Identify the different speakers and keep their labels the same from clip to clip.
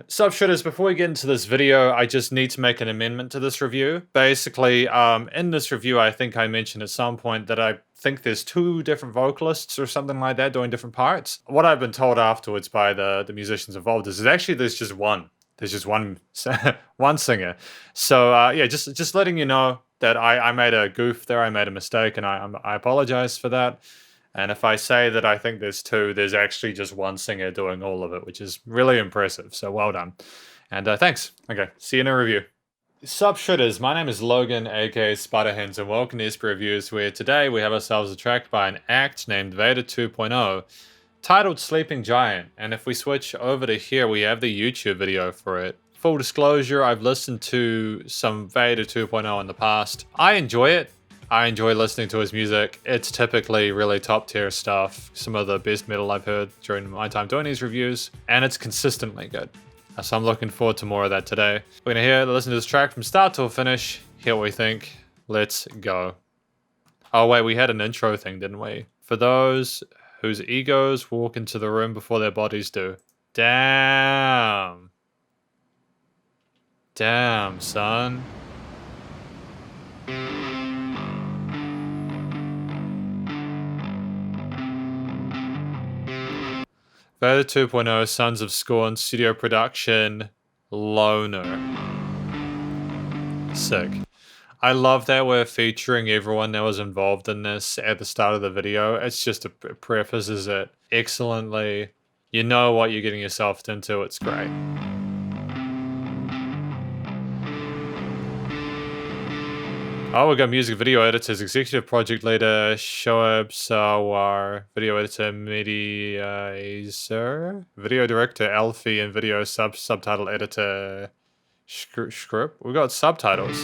Speaker 1: Sup shitters, before we get into this video, I just need to make an amendment to this review. Basically, in this review, I think I mentioned at some point that I think there's two different vocalists or something like that doing different parts. What I've been told afterwards by the musicians involved is actually there's just one. There's just one one singer. So yeah, just letting you know that I made a goof there, I made a mistake, and I apologize for that. And if I say that I think there's two, there's actually just one singer doing all of it, which is really impressive. So well done. And thanks. Okay, see you in a review. Sup shitters, my name is Logan, aka Spiderhands, and welcome to SP Reviews, where today we have ourselves a track by an act named Vader 2.0, titled Sleeping Giant. And if we switch over to here, we have the YouTube video for it. Full disclosure, I've listened to some Vader 2.0 in the past. I enjoy it. I enjoy listening to his music. It's typically really top tier stuff. Some of the best metal I've heard during my time doing these reviews. And it's consistently good. So I'm looking forward to more of that today. We're gonna listen to this track from start to finish. Hear what we think. Let's go. Oh wait, we had an intro thing, didn't we? For those whose egos walk into the room before their bodies do. Damn. Damn, son. Vader 2.0, Sons of Scorn, studio production, loner. Sick. I love that we're featuring everyone that was involved in this at the start of the video. It's just prefaces it excellently. You know what you're getting yourself into. It's great. Oh, we got music video editors, executive project leader Shoaib Sawar, video editor Mediazer, video director Alfie, and video subtitle editor Script. We got subtitles.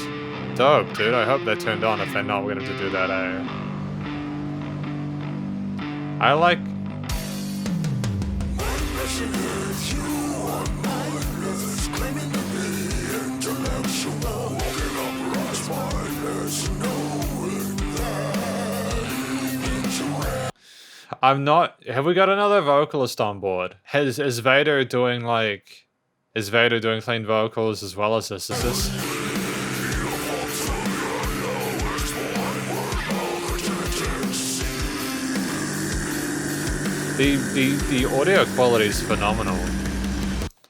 Speaker 1: Dope, dude. I hope they're turned on. If they're not, we're gonna have to do that. I like. I'm not. Have we got another vocalist on board? Is Vader doing like? Is Vader doing clean vocals as well as this? Is this? The audio quality is phenomenal.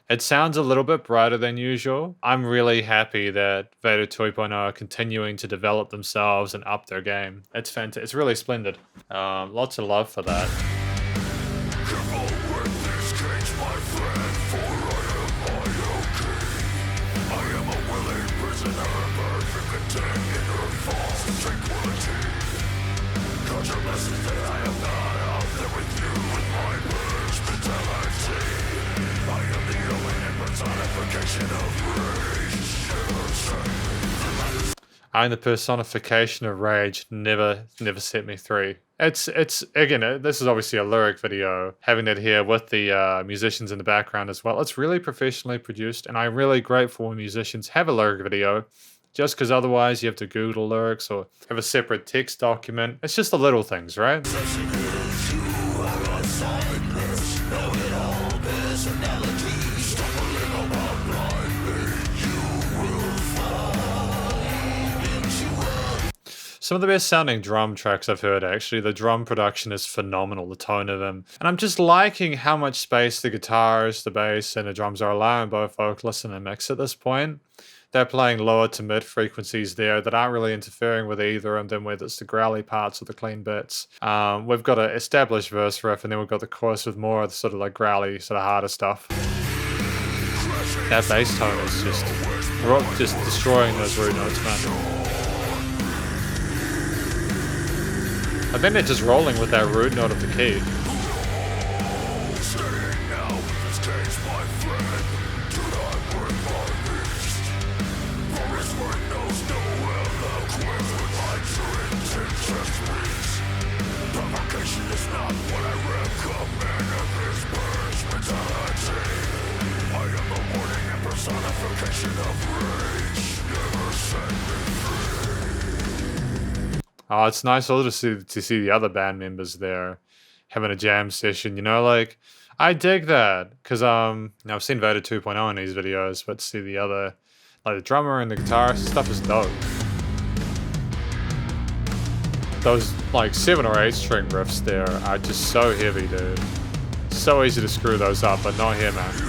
Speaker 1: It sounds a little bit brighter than usual. I'm really happy that Vader 2.0 are continuing to develop themselves and up their game. It's fantastic. It's really splendid. Lots of love for that. I'm the personification of rage. Never set me free. It's again. This is obviously a lyric video. Having it here with the musicians in the background as well. It's really professionally produced, and I'm really grateful when musicians have a lyric video. Just because otherwise you have to Google lyrics or have a separate text document. It's just the little things, right? Some of the best sounding drum tracks I've heard, actually. The drum production is phenomenal, the tone of them. And I'm just liking how much space the guitars, the bass, and the drums are allowing both vocalists in a mix at this point. They're playing lower to mid frequencies there that aren't really interfering with either of them, whether it's the growly parts or the clean bits. We've got an established verse riff, and then we've got the chorus with more of the sort of like growly, sort of harder stuff. That bass tone is just destroying those root notes, man. I think they're just rolling with that root note of the key. Oh, it's nice also to see the other band members there having a jam session, you know, like I dig that because now I've seen Vader 2.0 in these videos, but to see the other, like the drummer and the guitarist stuff is dope. Those like 7 or 8 string riffs there are just so heavy, dude. So easy to screw those up, but not here, man.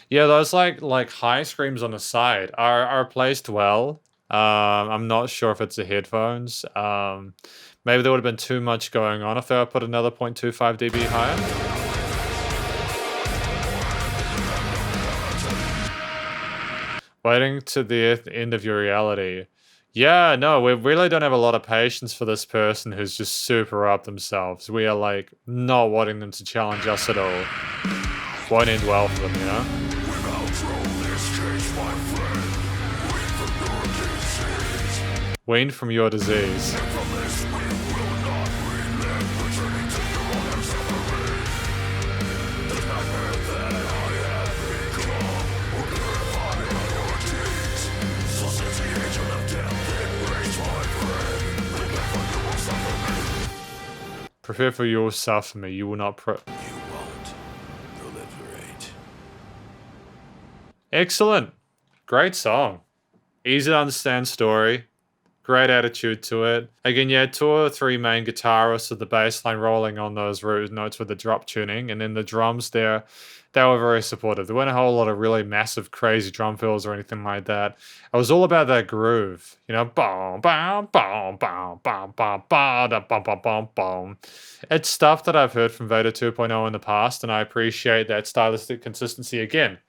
Speaker 1: Yeah, those like high screams on the side are placed well. I'm not sure if it's the headphones. Maybe there would have been too much going on if they were put another 0.25 dB higher. Waiting to the end of your reality. Yeah, no, we really don't have a lot of patience for this person who's just super up themselves. We are like not wanting them to challenge us at all. Won't end well for them, you know? Weaned from your disease. Prepare for your suffer me. You will not You won't proliferate. Excellent. Great song. Easy to understand story. Great attitude to it. Again, yeah, 2 or 3 main guitarists with the bass line rolling on those root notes with the drop tuning. And then the drums there, they were very supportive. There weren't a whole lot of really massive, crazy drum fills or anything like that. It was all about that groove. You know, boom, boom, boom, boom, boom, boom, boom, boom, boom, boom, boom. It's stuff that I've heard from Vader 2.0 in the past, and I appreciate that stylistic consistency again.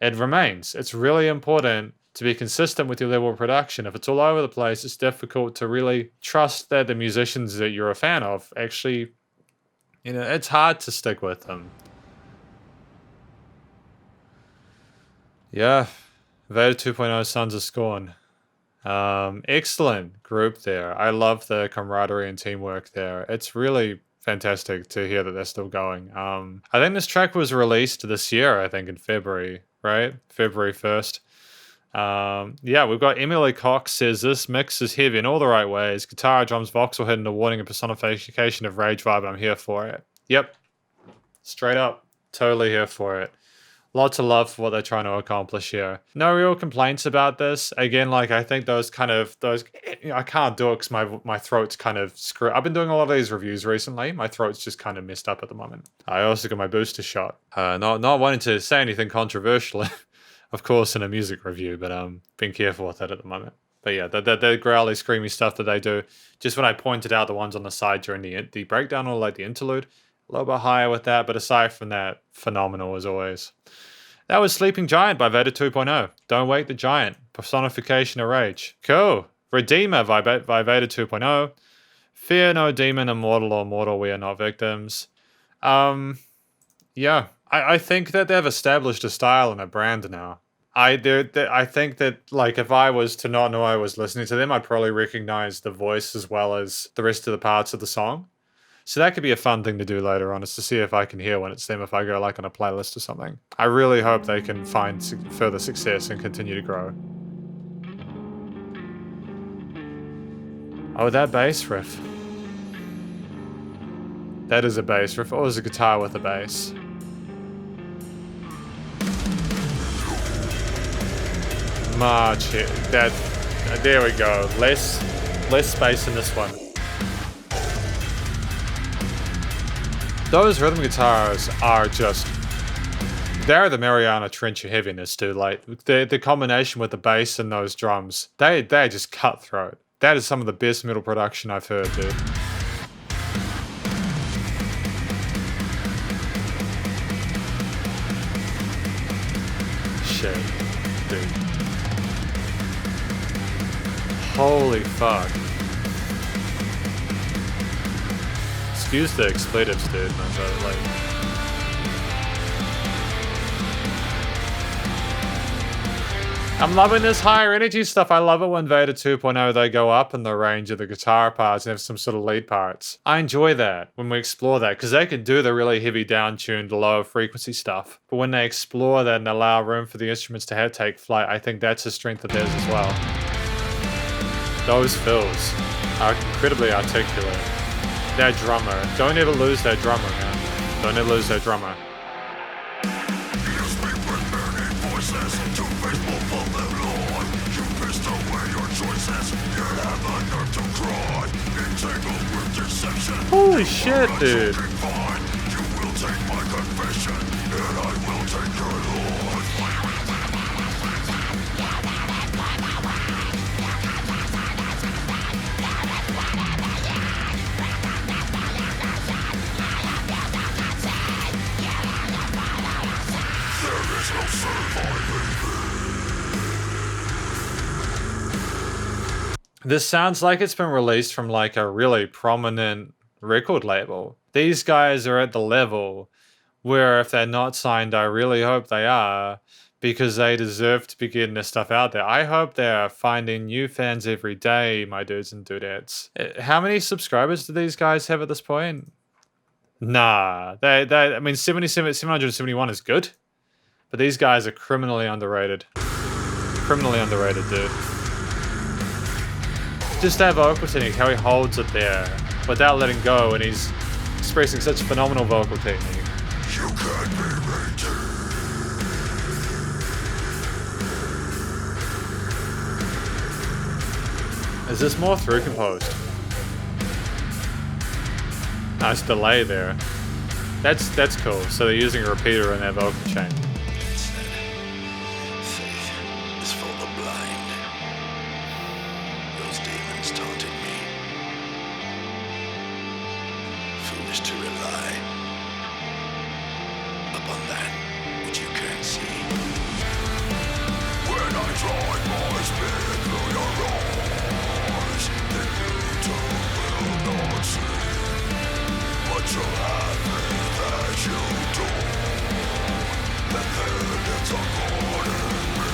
Speaker 1: It remains. It's really important to be consistent with your level of production. If it's all over the place, it's difficult to really trust that the musicians that you're a fan of actually, you know, it's hard to stick with them. Yeah, Vader 2.0 Sons of Scorn. Excellent group there. I love the camaraderie and teamwork there. It's really fantastic to hear that they're still going. I think this track was released this year, I think in February, right? February 1st. Yeah, we've got Emily Cox says, this mix is heavy in all the right ways. Guitar, drums, voxel hidden, a warning and personification of rage vibe. I'm here for it. Yep. Straight up. Totally here for it. Lots of love for what they're trying to accomplish here. No real complaints about this. Again, like I think those, you know, I can't do it because my throat's kind of screwed. I've been doing a lot of these reviews recently. My throat's just kind of messed up at the moment. I also got my booster shot. Not wanting to say anything controversial, of course, in a music review, but being careful with that at the moment. But yeah, the growly, screamy stuff that they do. Just when I pointed out the ones on the side during the breakdown or like the interlude, a little bit higher with that, but aside from that, phenomenal as always. That was Sleeping Giant by Vader 2.0. Don't Wake the Giant. Personification of Rage. Cool. Redeemer by Vader 2.0. Fear no demon, immortal or mortal, we are not victims. Yeah. I think that they've established a style and a brand now. I think that, like, if I was to not know I was listening to them, I'd probably recognize the voice as well as the rest of the parts of the song. So that could be a fun thing to do later on, is to see if I can hear when it's them if I go like on a playlist or something. I really hope they can find further success and continue to grow. Oh, that bass riff. That is a bass riff. Or is a guitar with a bass? March here. There we go. Less space in this one. Those rhythm guitars are just, they're the Mariana Trench of heaviness, dude. Like the combination with the bass and those drums, they're just cutthroat. That is some of the best metal production I've heard, dude. Shit, dude. Holy fuck. Excuse the expletives, dude, man, but like... I'm loving this higher energy stuff. I love it when Vader 2.0 they go up in the range of the guitar parts and have some sort of lead parts. I enjoy that when we explore that because they can do the really heavy down-tuned low frequency stuff. But when they explore that and allow room for the instruments to take flight, I think that's a strength of theirs as well. Those fills are incredibly articulate. That drummer, don't ever lose that drummer, man. Don't ever lose that drummer. Holy shit, dude. This sounds like it's been released from like a really prominent record label. These guys are at the level where if they're not signed, I really hope they are, because they deserve to be getting their stuff out there. I hope they're finding new fans every day, my dudes and dudettes. How many subscribers do these guys have at this point? Nah, I mean, 771 is good, but these guys are criminally underrated. Criminally underrated, dude. Just that vocal technique, how he holds it there without letting go, and he's expressing such phenomenal vocal technique. You can't be rated. Is this more through composed? Nice delay there. That's cool. So they're using a repeater in their vocal chain.
Speaker 2: To rely upon that which you can't see. When I drive my spirit through your eyes, then you too will not see. But you'll have faith as you do, that there lives a God in me.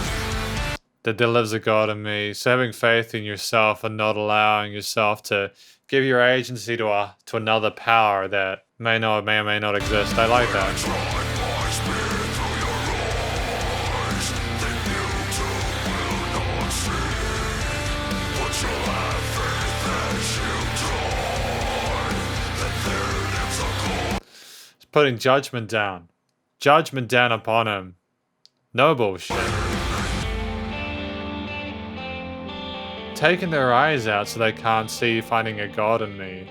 Speaker 1: That there lives a God in me. So having faith in yourself and not allowing yourself to give your agency to another power that may or may not exist. I like that. It's putting judgment down. Judgment down upon him. No bullshit. Taking their eyes out so they can't see, finding a God in me.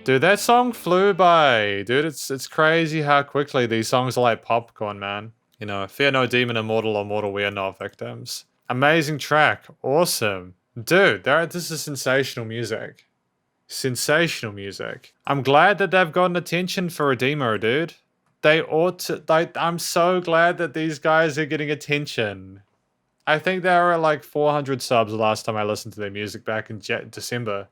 Speaker 1: Dude, that song flew by. Dude, it's crazy how quickly these songs are like popcorn, man. You know, fear no demon, immortal or mortal, we are not victims. Amazing track. Awesome. Dude, this is sensational music. Sensational music. I'm glad that they've gotten attention for Redeemer, dude. They ought to, I'm so glad that these guys are getting attention. I think they were at like 400 subs the last time I listened to their music back in December.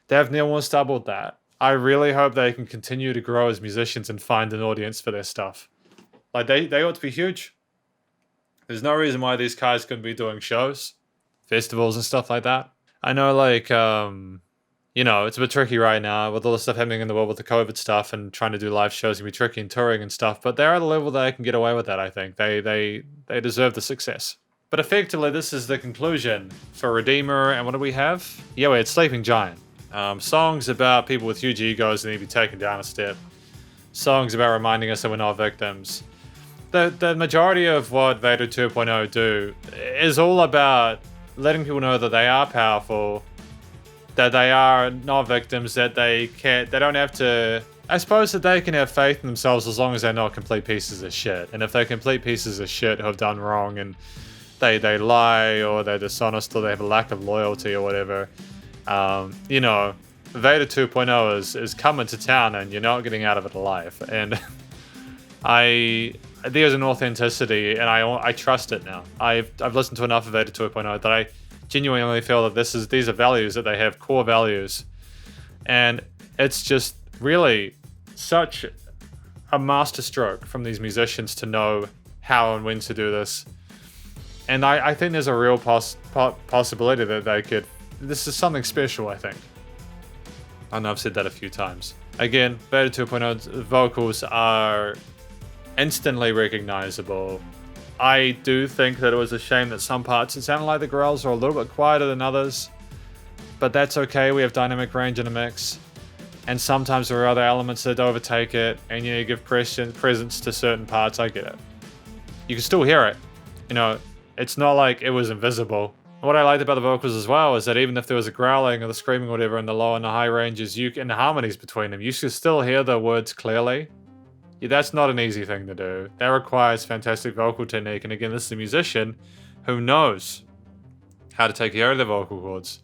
Speaker 1: They've nearly almost doubled that. I really hope they can continue to grow as musicians and find an audience for their stuff. Like, they ought to be huge. There's no reason why these guys couldn't be doing shows, festivals and stuff like that. I know, like, you know, it's a bit tricky right now with all the stuff happening in the world with the COVID stuff, and trying to do live shows can be tricky and touring and stuff, but they're at a level that they can get away with that, I think. They deserve the success. But effectively, this is the conclusion for Redeemer, and what do we have? Yeah, we had Sleeping Giant. Songs about people with huge egos and need to be taken down a step. Songs about reminding us that we're not victims. The majority of what Vader 2.0 do is all about letting people know that they are powerful, that they are not victims, that they don't have to... I suppose that they can have faith in themselves as long as they're not complete pieces of shit. And if they're complete pieces of shit who have done wrong and they lie, or they're dishonest, or they have a lack of loyalty or whatever, you know, Vader 2.0 is coming to town and you're not getting out of it alive. And there's an authenticity, and I trust it now. I've listened to enough of Vader 2.0 that I genuinely feel that these are values, that they have core values. And it's just really such a masterstroke from these musicians to know how and when to do this. And I think there's a real possibility that they could... This is something special, I think. I know I've said that a few times. Again, Vader 2.0's vocals are instantly recognizable. I do think that it was a shame that some parts it sounded like the growls are a little bit quieter than others. But that's okay, we have dynamic range in a mix. And sometimes there are other elements that overtake it, and you give presence to certain parts, I get it. You can still hear it. You know, it's not like it was invisible. What I liked about the vocals as well is that even if there was a growling or the screaming or whatever in the low and the high ranges, and the harmonies between them, you should still hear the words clearly. Yeah, that's not an easy thing to do. That requires fantastic vocal technique, and again, this is a musician who knows how to take care of their vocal cords,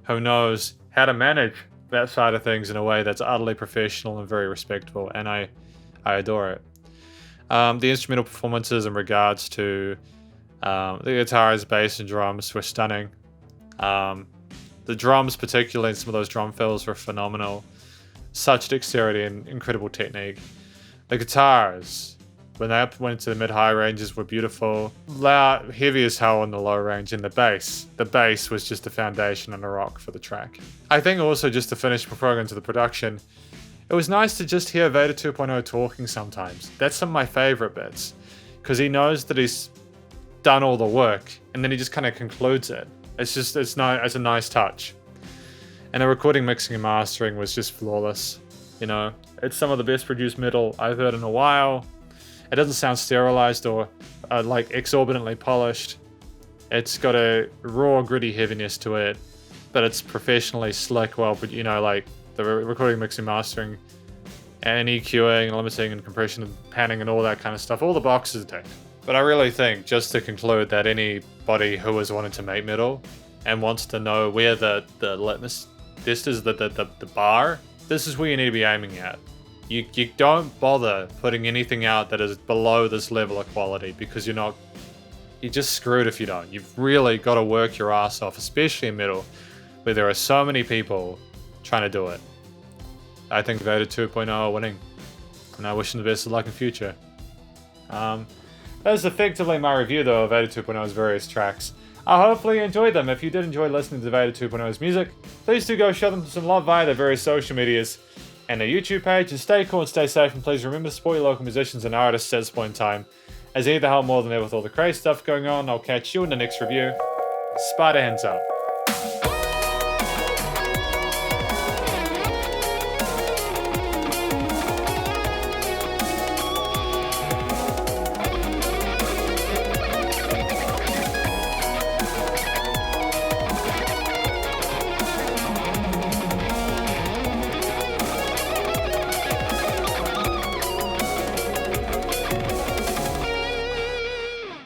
Speaker 1: who knows how to manage that side of things in a way that's utterly professional and very respectful, and I adore it. The instrumental performances in regards to the guitars, bass, and drums were stunning. The drums, particularly in some of those drum fills, were phenomenal. Such dexterity and incredible technique. The guitars, when they went into the mid-high ranges, were beautiful. Loud, heavy as hell in the low range, and the bass was just the foundation and the rock for the track. I think also, just to finish before I go into the production, it was nice to just hear Vader 2.0 talking sometimes. That's some of my favorite bits, because he knows that he's done all the work, and then he just kind of concludes it. It's a nice touch. And the recording, mixing, and mastering was just flawless. You know, it's some of the best produced metal I've heard in a while. It doesn't sound sterilized or like exorbitantly polished. It's got a raw, gritty heaviness to it, but it's professionally slick, well, but you know, like the recording, mixing, mastering, and EQing, and limiting, and compression, and panning, and all that kind of stuff. All the boxes are ticked. But I really think, just to conclude, that anybody who has wanted to make metal and wants to know where the litmus test is, the bar, this is where you need to be aiming at. You don't bother putting anything out that is below this level of quality, because you're just screwed if you don't. You've really got to work your ass off, especially in metal, where there are so many people trying to do it. I think Vader 2.0 are winning, and I wish them the best of luck in future. That's effectively my review, though, of Vader 2.0's various tracks. I hopefully you enjoyed them. If you did enjoy listening to Vader 2.0's music, please do go show them some love via their various social medias and their YouTube page, and stay cool and stay safe, and please remember to support your local musicians and artists at this point in time, as they need the help more than ever with all the crazy stuff going on. I'll catch you in the next review. Spider hands up.